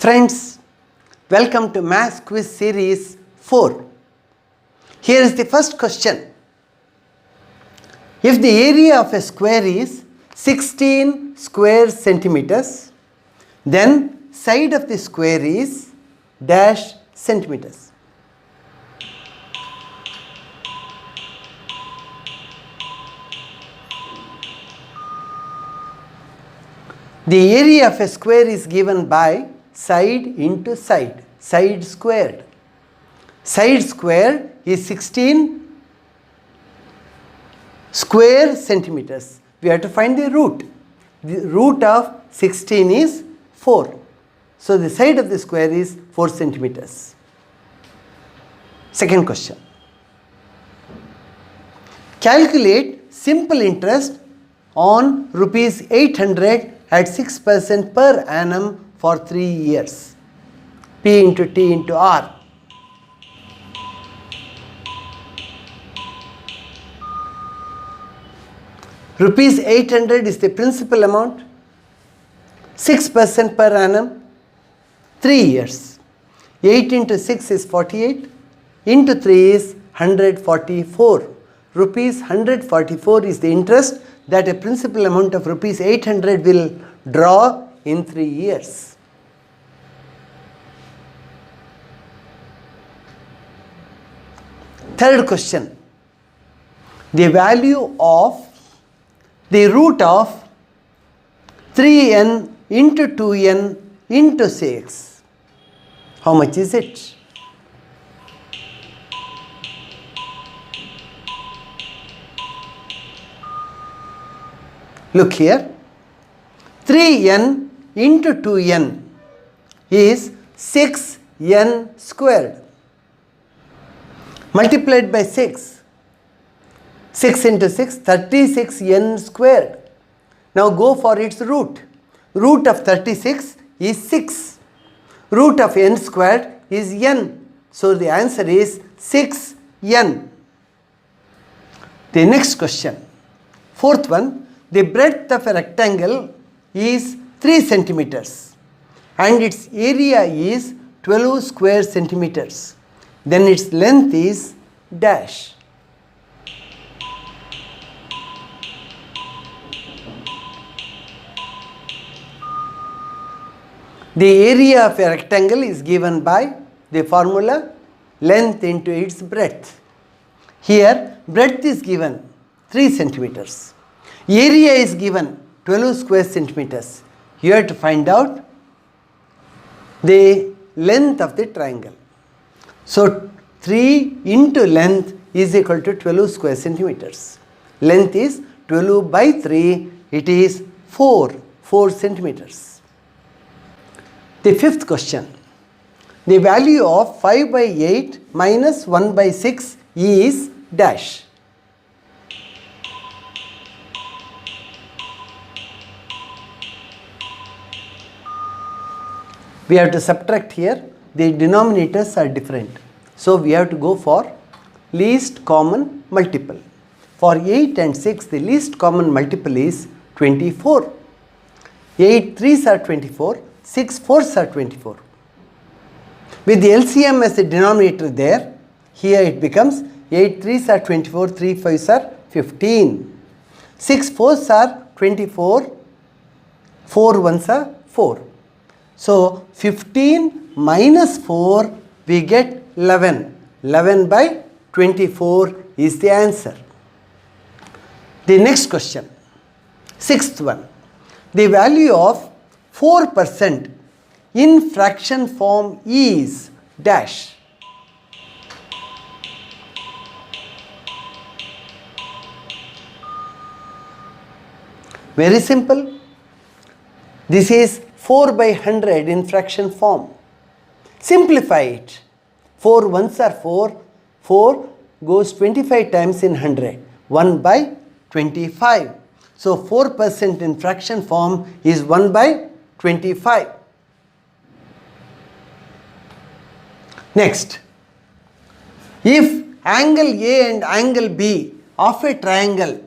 Friends, welcome to Maths Quiz Series 4. Here is the first question. If the area of a square is 16 square centimeters, then side of the square is dash centimeters. The area of a square is given by side into side, side squared. Side squared is 16 square centimeters. We have to find the root. The root of 16 is 4. So the side of the square is 4 centimeters. Second question. Calculate simple interest on rupees 800 at 6% per annum for 3 years. P into T into R. Rupees 800 is the principal amount, 6% per annum, 3 years. 8 into 6 is 48, into 3 is 144. Rupees 144 is the interest that a principal amount of rupees 800 will draw in 3 years. Third question. The value of the root of 3n into 2n into 6. How much is it? Look here. 3n into 2n is 6n squared. Multiplied by 6. 6 into 6, 36n squared. Now go for its root. Root of 36 is 6. Root of n squared is n. So the answer is 6n. The next question. Fourth one. The breadth of a rectangle is 3 centimeters and its area is 12 square centimeters. Then its length is dash. The area of a rectangle is given by the formula length into its breadth. Here breadth is given 3 centimeters. Area is given 12 square centimeters. You have to find out the length of the triangle. So 3 into length is equal to 12 square centimeters. Length is 12 by 3. It is 4 centimeters. The fifth question. The value of 5 by 8 minus 1 by 6 is dash. We have to subtract here. The denominators are different. So we have to go for least common multiple. For 8 and 6, the least common multiple is 24. 8 3s are 24. 6 4s are 24. With the LCM as the denominator there, here it becomes 8 3s are 24, 3 5s are 15. 6 4s are 24, 4 1s are 4. So 15 minus 4, we get 11. 11 by 24 is the answer. The next question, sixth one. The value of 4% in fraction form is dash. Very simple. This is 4 by 100 in fraction form. Simplify it. 4 ones are 4. 4 goes 25 times in 100. 1 by 25. So 4% in fraction form is 1 by 25. Next. If angle A and angle B of a triangle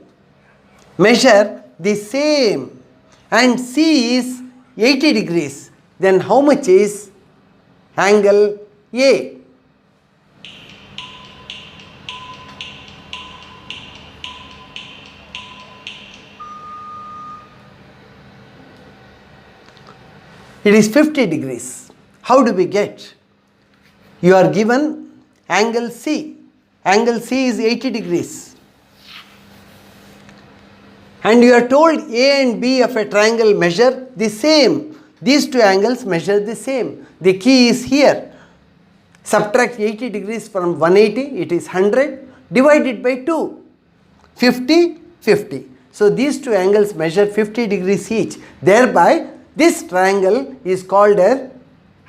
measure the same and C is 80 degrees, then how much is angle A? It is 50 degrees. How do we get? You are given angle C. Angle C is 80 degrees. And you are told A and B of a triangle measure the same. These two angles measure the same. The key is here. Subtract 80 degrees from 180, it is 100, divided by 2. 50, 50. So these two angles measure 50 degrees each. Thereby, this triangle is called an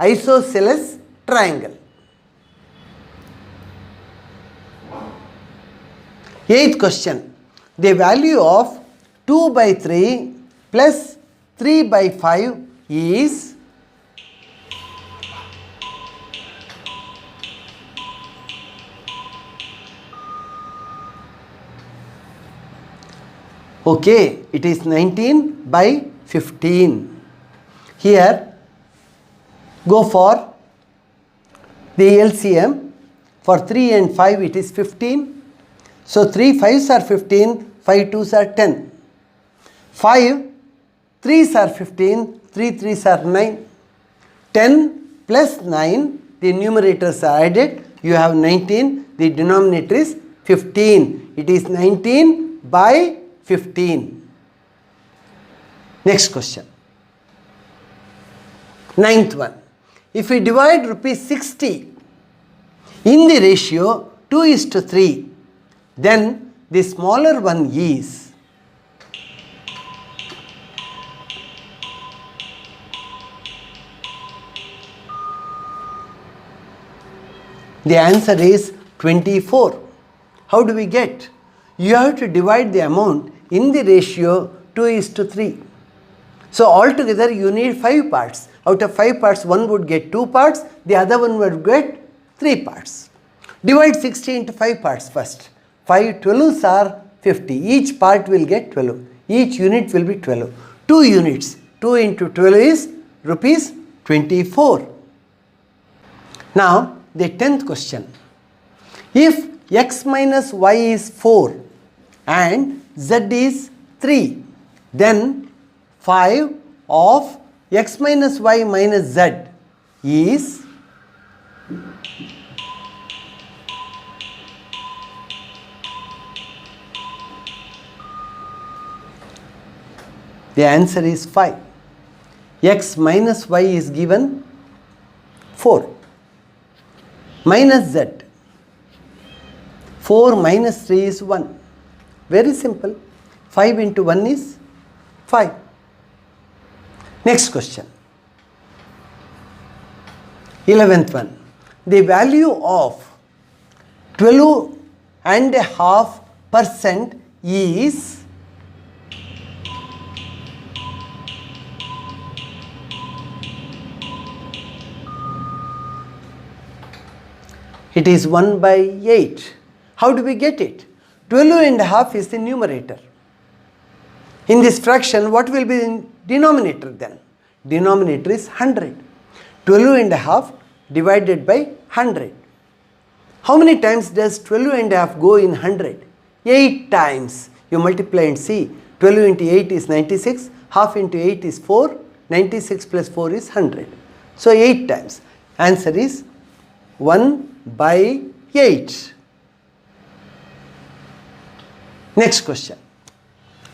isosceles triangle. Eighth question. The value of 2 by 3 plus 3 by 5 is okay, it is 19 by 15. Here, go for the LCM. For 3 and 5 it is 15. So 3 5s are 15, 5 2s are 10. 5 3s are 15, 3 3s are 9. 10 plus 9, the numerators are added. You have 19, the denominator is 15. It is 19 by 15. Next question. Ninth one. If we divide rupees 60 in the ratio 2:3, then the smaller one is the answer is 24. How do we get? You have to divide the amount in the ratio 2:3. So altogether you need 5 parts. Out of 5 parts, one would get 2 parts, the other one would get 3 parts. Divide 60 into 5 parts first. 5 12s are 50. Each part will get 12. Each unit will be 12. 2 units. 2 into 12 is rupees 24. Now the 10th question. If x minus y is 4 and z is 3, then 5 of x minus y minus z is the answer is 5. X minus y is given 4 minus z. 4 minus 3 is 1. Very simple. 5 into 1 is 5. Next question. 11th one. The value of 12.5% is it is 1 by 8. How do we get it? 12.5 is the numerator. In this fraction, what will be the denominator then? Denominator is 100. 12.5 divided by 100. How many times does 12.5 go in 100? 8 times. You multiply and see. 12 into 8 is 96. Half into 8 is 4. 96 plus 4 is 100. So 8 times. Answer is 1 by 8. Next question.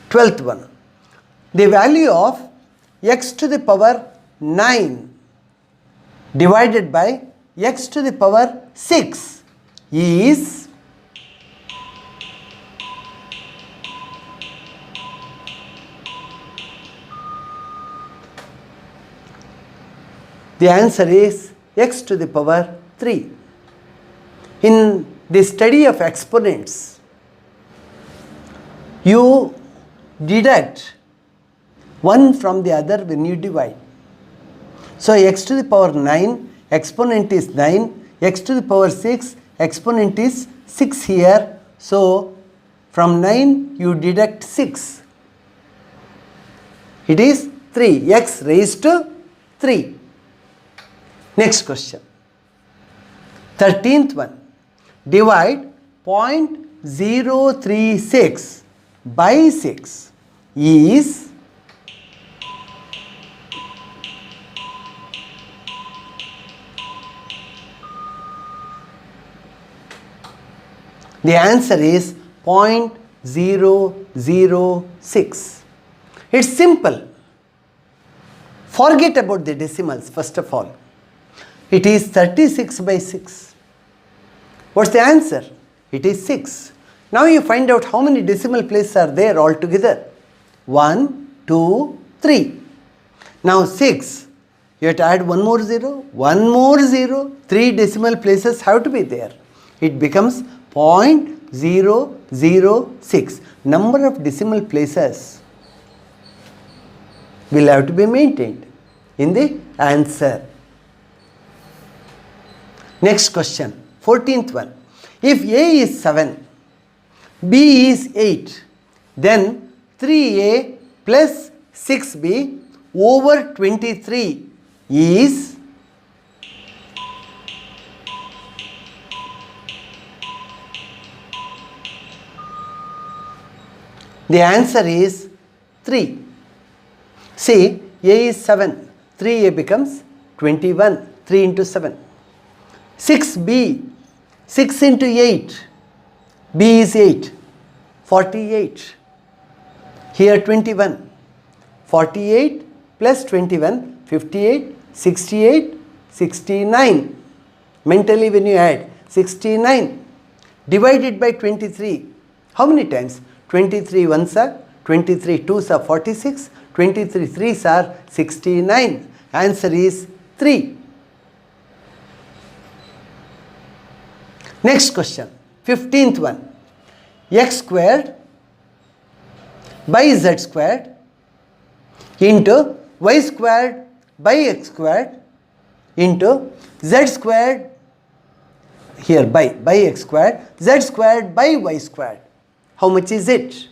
12th one. The value of x to the power 9 divided by x to the power 6 is the answer is x to the power 3. In the study of exponents, you deduct one from the other when you divide. So x to the power 9, exponent is 9, x to the power 6, exponent is 6 here. So from 9 you deduct 6. It is 3, x raised to 3. Next question. 13th one. Divide 0.036 by 6 is the answer is 0.006. It's simple. Forget about the decimals first of all. It is 36 by 6. What's the answer? It is 6. Now you find out how many decimal places are there altogether. 1, 2, 3. Now 6. You have to add one more 0, 3 decimal places have to be there. It becomes 0.006. Number of decimal places will have to be maintained in the answer. Next question, 14th one. If A is 7, B is 8, then 3A plus 6B over 23 is the answer is 3. See, A is 7, 3A becomes 21, 3 into 7. 6B, 6 into 8, B is 8, 48. Here 21, 48 plus 21, 58, 68, 69. Mentally when you add 69 divided by 23, how many times? 23 ones are, 23 twos are 46, 23 threes are 69. Answer is 3. Next question, 15th one. X squared by z squared into y squared by x squared into z squared, here by x squared, z squared by y squared. How much is it?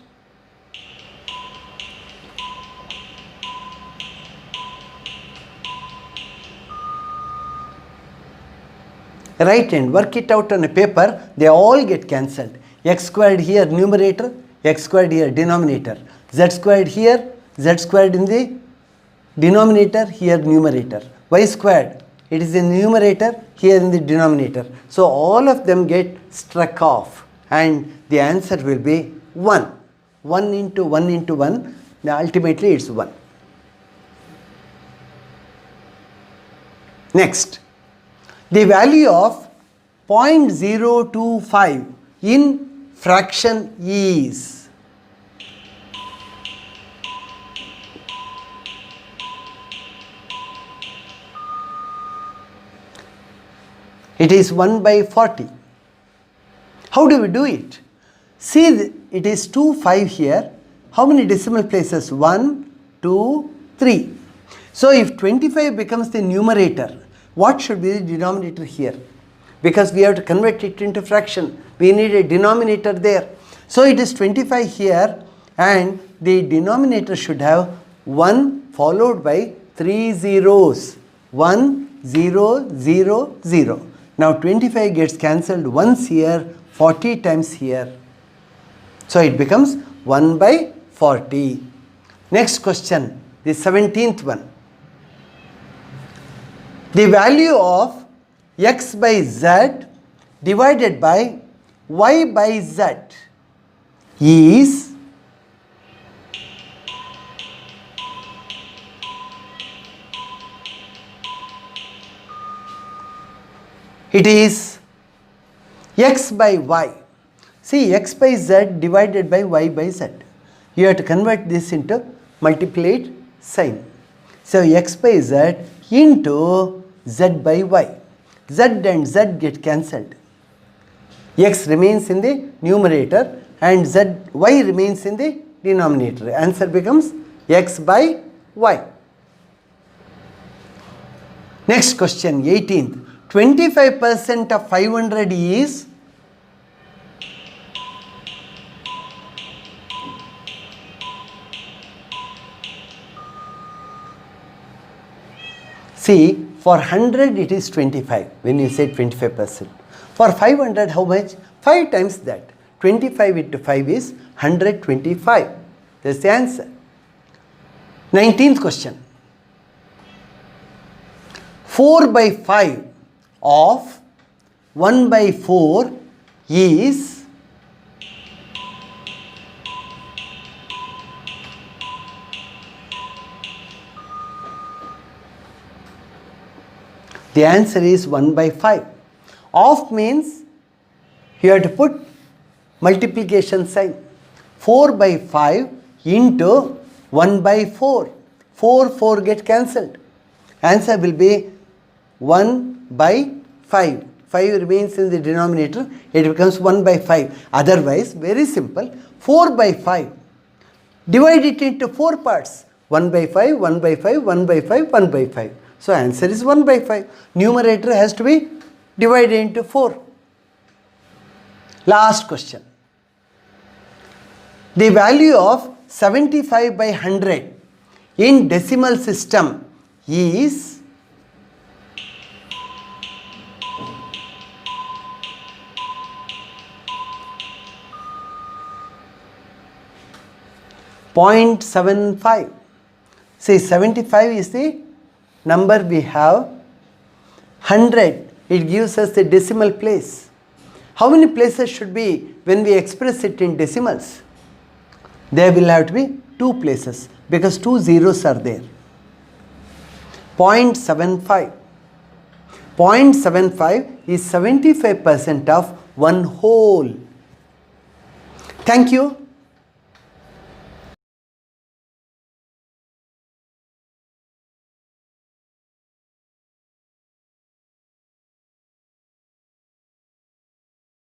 Write and work it out on a paper. They all get cancelled. X squared here numerator, x squared here denominator, z squared here, z squared in the denominator, here numerator, y squared, it is in the numerator, here in the denominator. So all of them get struck off and the answer will be 1. 1 into 1 into 1, ultimately it's 1. Next, the value of 0.025 in fraction is it is 1 by 40. How do we do it? See, it is 2, 5 here. How many decimal places? 1, 2, 3. So if 25 becomes the numerator, what should be the denominator here? Because we have to convert it into fraction, we need a denominator there. So it is 25 here and the denominator should have 1 followed by 3 zeros. 1, 0, 0, 0. Now 25 gets cancelled once here, 40 times here. So it becomes 1 by 40. Next question, the 17th one. The value of x by z divided by y by z is it is x by y. See, x by z divided by y by z. You have to convert this into multiplied sign. So x by z into z by y. Z and z get cancelled. X remains in the numerator and y remains in the denominator. Answer becomes x by y. Next question, 18th. 25% of 500 is see, For 100 it is 25 when you say 25%. For 500 how much? 5 times that. 25 into 5 is 125. That's the answer. 19th question. 4 by 5 of 1 by 4 is the answer is 1 by 5. Of means you have to put multiplication sign. 4 by 5 into 1 by 4. 4 get cancelled. Answer will be 1 by 5. 5 remains in the denominator. It becomes 1 by 5. Otherwise, very simple. 4 by 5. Divide it into 4 parts. 1 by 5, 1 by 5, 1 by 5, 1 by 5. So answer is 1 by 5. Numerator has to be divided into 4. Last question. The value of 75 by 100 in decimal system is 0.75. Say 75 is the number we have. 100, it gives us the decimal place. How many places should be when we express it in decimals? There will have to be 2 places because 2 zeros are there. 0.75. 0.75 is 75% of 1 whole. Thank you.